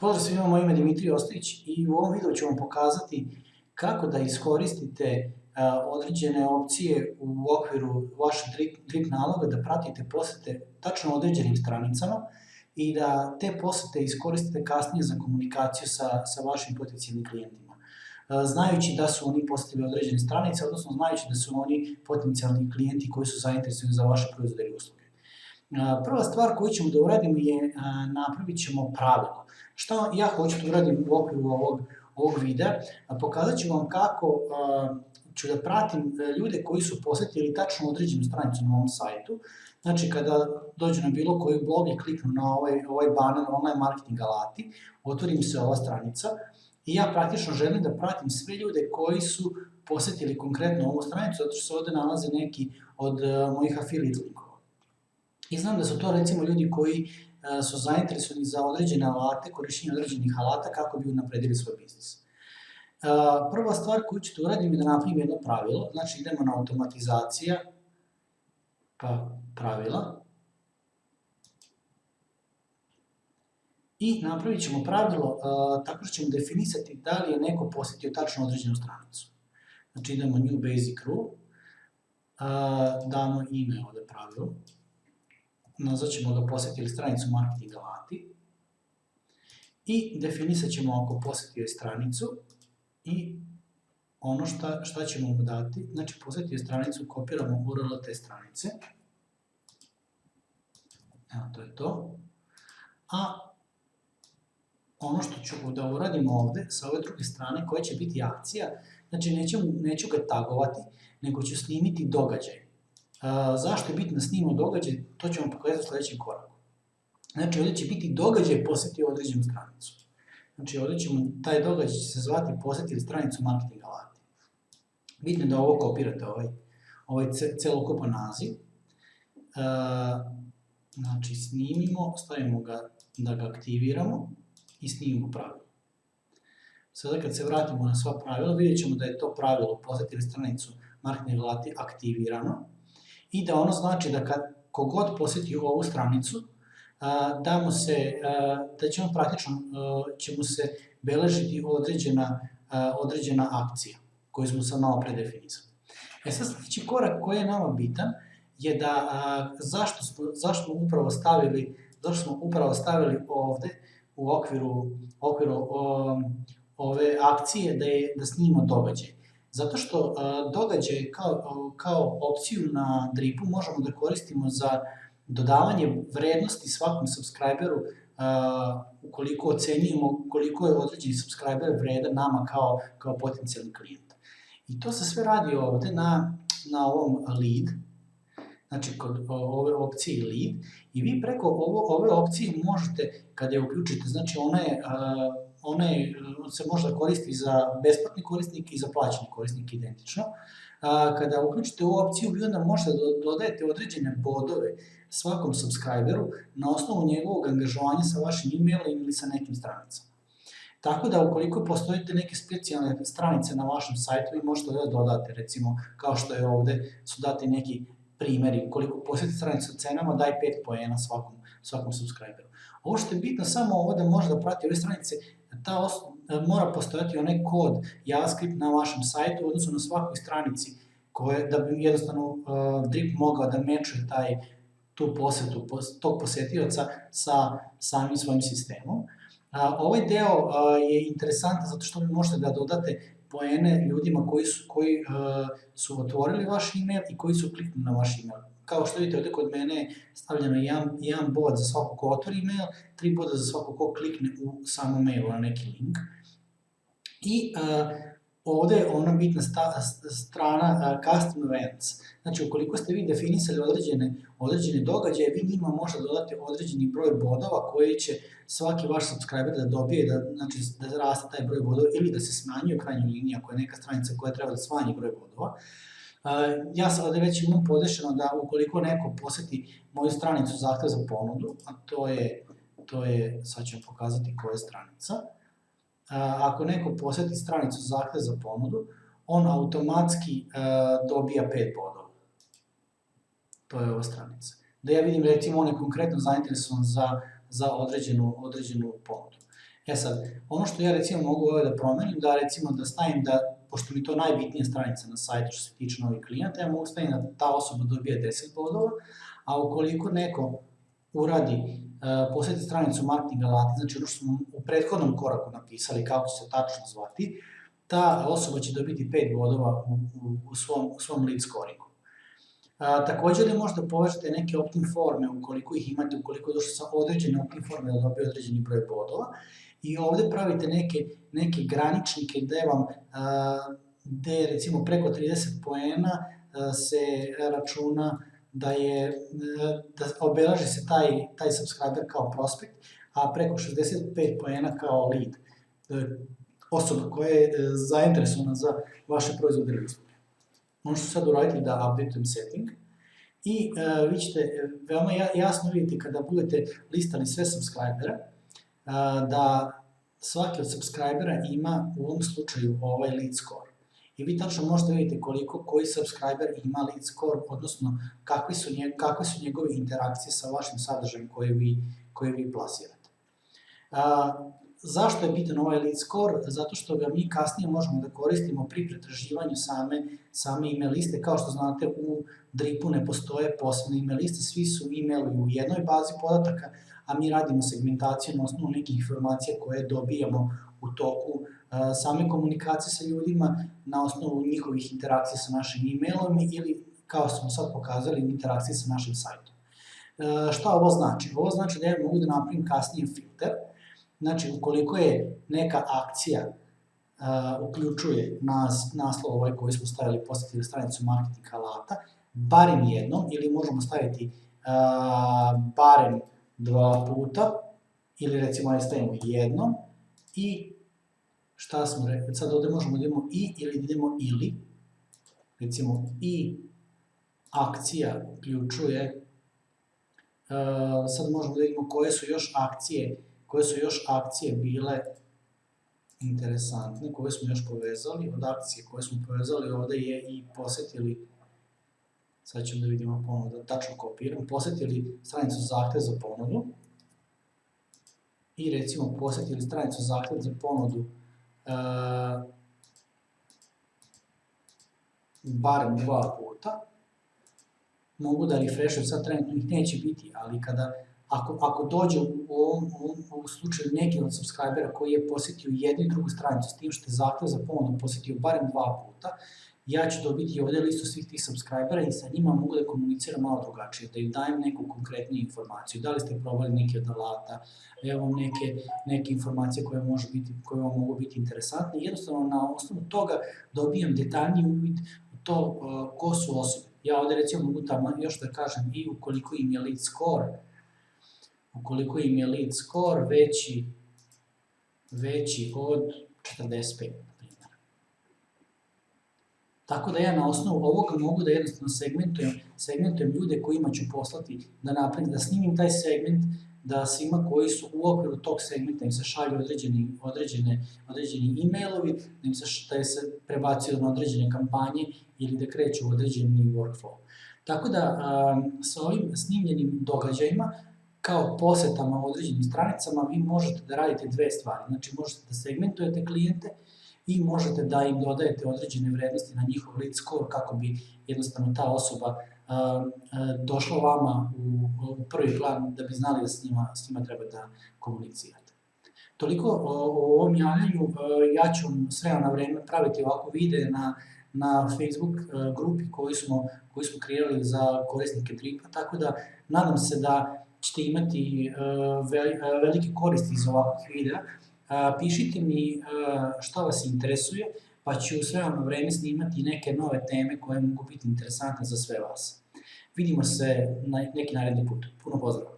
Pozdrav svima, moje ime je Dimitrij Ostojić i u ovom videu ću vam pokazati kako da iskoristite određene opcije u okviru vašeg drip naloga da pratite posete tačno određenim stranicama i da te posete iskoristite kasnije za komunikaciju sa vašim potencijalnim klijentima. Znajući da su oni posetili određene stranice, odnosno znajući da su oni potencijalni klijenti koji su zainteresovani za vaše proizvode ili usluge. Prva stvar koju ćemo da uradimo je napravit ćemo pravilo. Šta ja hoću da uradim u okviru ovog videa? Pokazat ću vam kako ću da pratim ljude koji su posetili tačno određenu stranicu na ovom sajtu. Znači, kada dođu na bilo koji blog i kliknu na ovaj baner online marketing alati, otvori im se ova stranica i ja praktično želim da pratim sve ljude koji su posetili konkretno ovu stranicu, zato što se ovde nalaze neki od mojih affiliate linkova. I znam da su to recimo ljudi koji su zainteresovani za određene alate, korišćenje određenih alata kako bi unapredili svoj biznis. Prva stvar koju ću da uradim je da napravim jedno pravilo, znači idemo na automatizacija, pa pravila. I napravit ćemo pravilo tako što ćemo definisati da li je neko posetio tačno određenu stranicu. Znači idemo New Basic Rule, damo ime ovde pravilu, nazvat ćemo ga posetili stranicu marketing alati i definisat ćemo ako posetio stranicu i ono šta ćemo mu dati, znači posetio stranicu, kopiramo URL te stranice, evo to je to, a ono što ću da uradim ovde, sa ove druge strane, koja će biti akcija, znači neću ga tagovati, nego ću snimiti događaj. Zašto je bitno da snimamo događaj, to ću vam pokazati u sledećem koraku. Znači, ovde će biti događaj posetio određenu stranicu. Znači, ovde ćemo, taj događaj će se zvati posetili stranicu marketing alati. Bitno je da ovo kopirate, ovaj celokupan naziv. Znači, snimimo, stavimo ga da ga aktiviramo i snimimo pravilo. Sada kad se vratimo na sva pravila, vidjet ćemo da je to pravilo posetili stranicu marketing alati aktivirano i da ono znači da kogod poseti ovu stranicu, da ćemo praktično beležiti određena akcija koju smo sad malo predefinisali. Sad sledeći korak koji je nama bitan je da zašto smo upravo stavili ovde u okviru ove akcije da snimamo događaj. Zato što događaj kao opciju na Dripu možemo da koristimo za dodavanje vrednosti svakom subscriberu ukoliko ocenjujemo koliko je određeni subscriber vredan nama kao potencijalni klijent. I to se sve radi ovde na ovom lead, znači kod ove opcije lead, i vi preko ove opcije možete, kada je uključite, znači ona se može da koristi za besplatni korisnik i za plaćeni korisnik identično. Kada uključite ovu opciju, vi onda možete da dodajete određene bodove svakom subscriberu na osnovu njegovog angažovanja sa vašim e-mailom ili sa nekim stranicama. Tako da ukoliko postojite neke specijalne stranice na vašem sajtu, vi možete da dodate, recimo kao što je ovde, su dati neki primeri, ukoliko posjetite stranicu sa cenama, daj 5 poena svakom subscriberu. Ovo što je bitno samo ovo da može da prati ove stranice, mora postojati onaj kod JavaScript na vašem sajtu, odnosno na svakoj stranici, da bi jednostavno Drip mogao da mečuje tu posetu tog posetioca sa samim svojim sistemom. Ovaj deo je interesantan zato što vi možete da dodate poene ljudima koji su otvorili vaš e-mail i koji su kliknuli na vaš e-mail. Kao što vidite ovde kod mene je stavljeno jedan bod za svako ko otvori e-mail, 3 boda za svako ko klikne u samom mailu na neki link. I ovde je ona bitna strana custom events. Znači, ukoliko ste vi definisali određene događaje, vi njima možete dodati određeni broj bodova koji će svaki vaš subscriber da dobije, znači da raste taj broj bodova ili da se smanjuje u krajnjoj liniji ako je neka stranica koja treba da smanji broj bodova. Ja sam ovde već imam podešeno da ukoliko neko poseti moju stranicu zahtev za ponudu, a to je, sad ću vam pokazati koja je stranica, ako neko poseti stranicu zahtev za ponudu, on automatski dobija 5 bodova. To je ova stranica. Da ja vidim, recimo, on je konkretno zainteresovan za određenu ponudu. Sad, ono što ja recimo mogu ovdje da promenim, da recimo da stavim da, pošto mi to najbitnija stranica na sajtu što se tiče novih klijenta, ja mogu staviti da ta osoba dobije 10 bodova, a ukoliko neko uradi posjeti stranicu marketing alati, znači ono što smo u prethodnom koraku napisali kako će se tačno zvati, ta osoba će dobiti 5 bodova u svom lead scoringu. Također da možda povežete neke opt-in forme ukoliko ih imate, ukoliko došli sa određene opt-in forme da dobije određeni broj bodova i ovdje pravite neke graničnike gde recimo preko 30 poena se računa da obelaži se taj subscriber kao prospekt, a preko 65 poena kao lead, osoba koja je zainteresovana za vaše proizvode ili usluge. Ono što sad uraditi da updateujem setting i vi ćete veoma jasno vidjeti kada budete listali sve subscribere da svaki od subscribera ima u ovom slučaju ovaj lead score. I vi tačno možete vidjeti koji subscriber ima lead score, odnosno kakve su njegove interakcije sa vašim sadržajem koji vi plasirate. Zašto je bitan ovaj lead score? Zato što ga mi kasnije možemo da koristimo pri pretraživanju same email liste. Kao što znate, u Dripu ne postoje posebne email liste, svi su emailovi u jednoj bazi podataka, a mi radimo segmentaciju na osnovu nekih informacija koje dobijamo u toku same komunikacije sa ljudima, na osnovu njihovih interakcija sa našim emailom ili, kao smo sad pokazali, u interakciji sa našim sajtom. Šta ovo znači? Ovo znači da ja mogu da napravim kasnije filter. Znači, ukoliko je neka akcija uključuje naslov ovaj koji smo stavili, posjetili stranicu marketing alata, barem jednom, ili možemo staviti barem 2 puta, ili recimo ajde stavimo jednom, i šta smo rekli, sad ovdje možemo da idemo i ili da idemo ili, recimo i akcija uključuje, sad možemo da vidimo koje su još akcije bile interesantne, koje smo još povezali. Od akcije koje smo povezali ovdje je i posjetili, sad ćemo da vidimo ponudu, da tačno kopiram, posjetili stranicu zahtev za ponudu i recimo posjetili stranicu zahtev za ponudu barem 2 puta. Mogu da refreshujem, sad trenutno ih neće biti, ali ako dođe u slučaju neki od subscribera koji je posjetio jednu i drugu stranicu s tim što je zahtev za ponudu posjetio barem 2 puta, ja ću dobiti ovdje listu svih tih subscribera i sa njima mogu da komuniciram malo drugačije, da im dajem neku konkretniju informaciju. Da li ste probali neki od alata, evo neke informacije koje vam mogu biti interesantne. Jednostavno na osnovu toga dobijam detaljniji uvid u to ko su osobe. Ja ovdje recimo mogu tamo još da kažem i ukoliko im je lead score veći od 45, na primjer. Tako da ja na osnovu ovoga mogu da jednostavno segmentujem ljude kojima ću poslati da snimim taj segment, da svima koji su u okviru tog segmenta im se šalju određeni e-mailovi, da se prebacuju na određene kampanje ili da kreću u određeni workflow. Tako da sa ovim snimljenim događajima, kao posjetama određenim stranicama, vi možete da radite 2 stvari. Znači, možete da segmentujete klijente i možete da im dodajete određene vrednosti na njihov lead score kako bi jednostavno ta osoba došla vama u prvi plan da bi znali da s njima treba da komunicirate. Toliko o ovom javljanju. Ja ću s vremena na vreme praviti ovako videe na Facebook grupi koju smo kreirali za korisnike Dripa, tako da nadam se da ćete imati velike koristi iz ovakvih videa. Pišite mi šta vas interesuje, pa ću s vremena na vreme snimati neke nove teme koje mogu biti interesantne za sve vas. Vidimo se neki naredni put. Puno pozdrava!